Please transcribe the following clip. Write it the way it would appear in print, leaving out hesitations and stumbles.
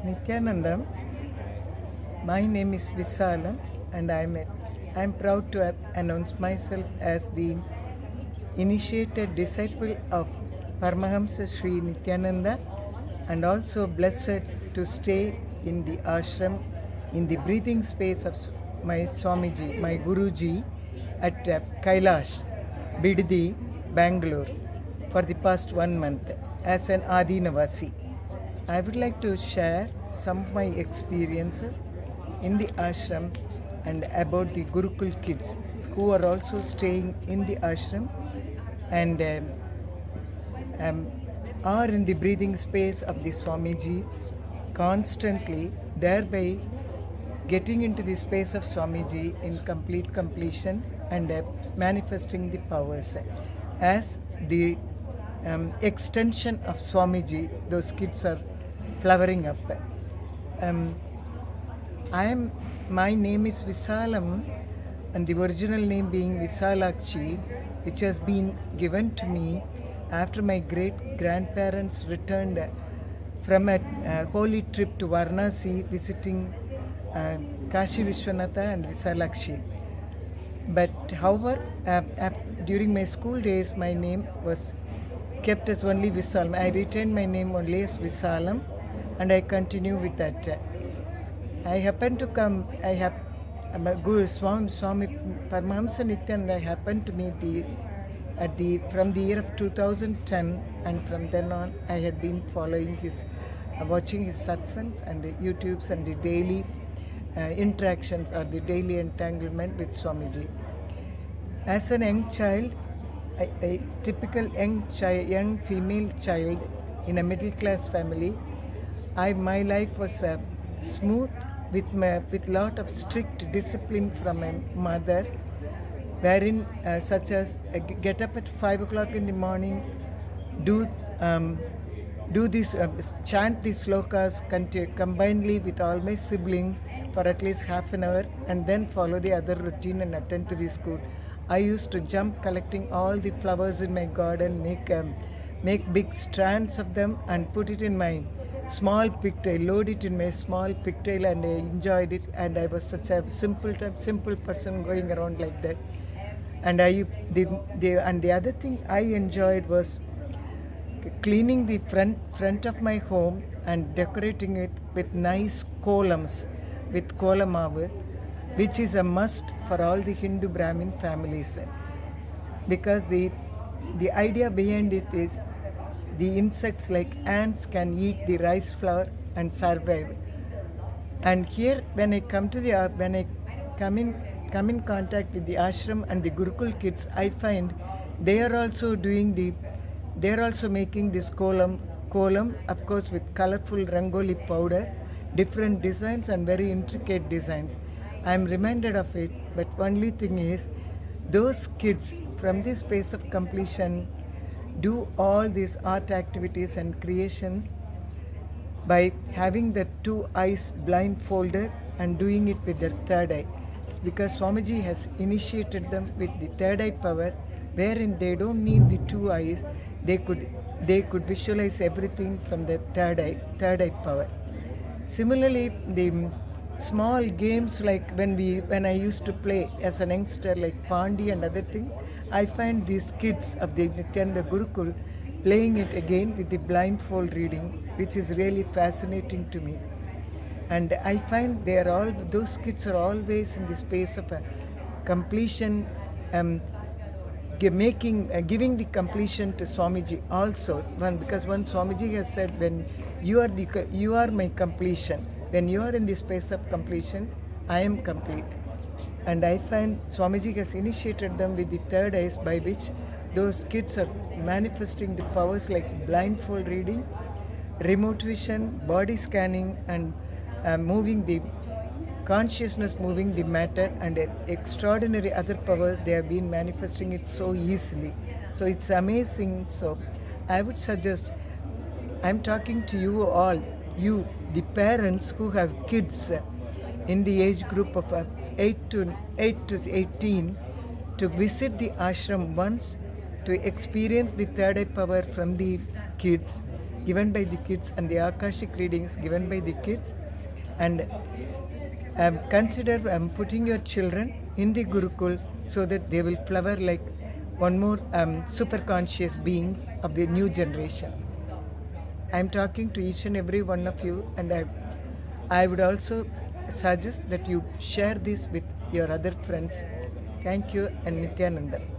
Nithyanandam. My name is Visalam and I'm proud to announce myself as the initiated disciple of Paramahamsa Nithyananda and also blessed to stay in the ashram in the breathing space of my Swamiji, my Guruji at Kailash, Biddi, Bangalore for the past 1 month as an Adi Navasi. I would like to share some of my experiences in the ashram and about the Gurukul kids who are also staying in the ashram and are in the breathing space of the Swamiji constantly, thereby getting into the space of Swamiji in complete completion and manifesting the powers. As the extension of Swamiji, those kids are flowering up. My name is Visalam and the original name being Visalakshi, which has been given to me after my great grandparents returned from a holy trip to Varanasi visiting Kashi Vishwanatha and Visalakshi. But however, during my school days, my name was kept as only Visalam. I retained my name only as Visalam and I continue with that. I happen to come, Guru Swami Paramahamsa Nithyananda, I happened to meet from the year of 2010, and from then on I had been following watching his satsangs and the YouTubes and the daily interactions or the daily entanglement with Swamiji. As a young child, a typical young female child in a middle class family, my life was smooth with lot of strict discipline from my mother, wherein such as get up at 5 o'clock in the morning, do this, chant these slokas combinedly with all my siblings for at least half an hour, and then follow the other routine and attend to the school. I used to jump collecting all the flowers in my garden, make big strands of them and put it in my small pigtail, load it in my small pigtail, and I enjoyed it. And I was such a simple person going around like that. And the other thing I enjoyed was cleaning the front of my home and decorating it with nice columns, with kolamavu, which is a must for all the Hindu Brahmin families, because the idea behind it is the insects like ants can eat the rice flour and survive. And here, when I come in contact with the ashram and the Gurukul kids, I find they are also making this column, of course, with colorful rangoli powder, different designs and very intricate designs. I am reminded of it, but only thing is, those kids from this space of completion do all these art activities and creations by having the 2 eyes blindfolded and doing it with their 3rd eye. It's because Swamiji has initiated them with the 3rd eye power, wherein they don't need the 2 eyes. They could visualize everything from the 3rd eye power. Similarly, the small games like when I used to play as an youngster, like Pandi and other things, I find these kids of the Nithyananda Gurukul playing it again with the blindfold reading, which is really fascinating to me. And I find those kids are always in the space of a completion, giving the completion to Swamiji also. Because one Swamiji has said, when you are my completion. When you are in the space of completion, I am complete. And I find Swamiji has initiated them with the 3rd eyes, by which those kids are manifesting the powers like blindfold reading, remote vision, body scanning, and moving the consciousness, moving the matter, and extraordinary other powers. They have been manifesting it so easily. So it's amazing. So I would suggest, I'm talking to you all, the parents who have kids in the age group of 8 to 18, to visit the ashram once, to experience the 3rd eye power from the kids, given by the kids and the Akashic readings given by the kids, and consider putting your children in the Gurukul so that they will flower like one more super conscious beings of the new generation. I am talking to each and every one of you, and I would also suggest that you share this with your other friends. Thank you, and Nithyanandam.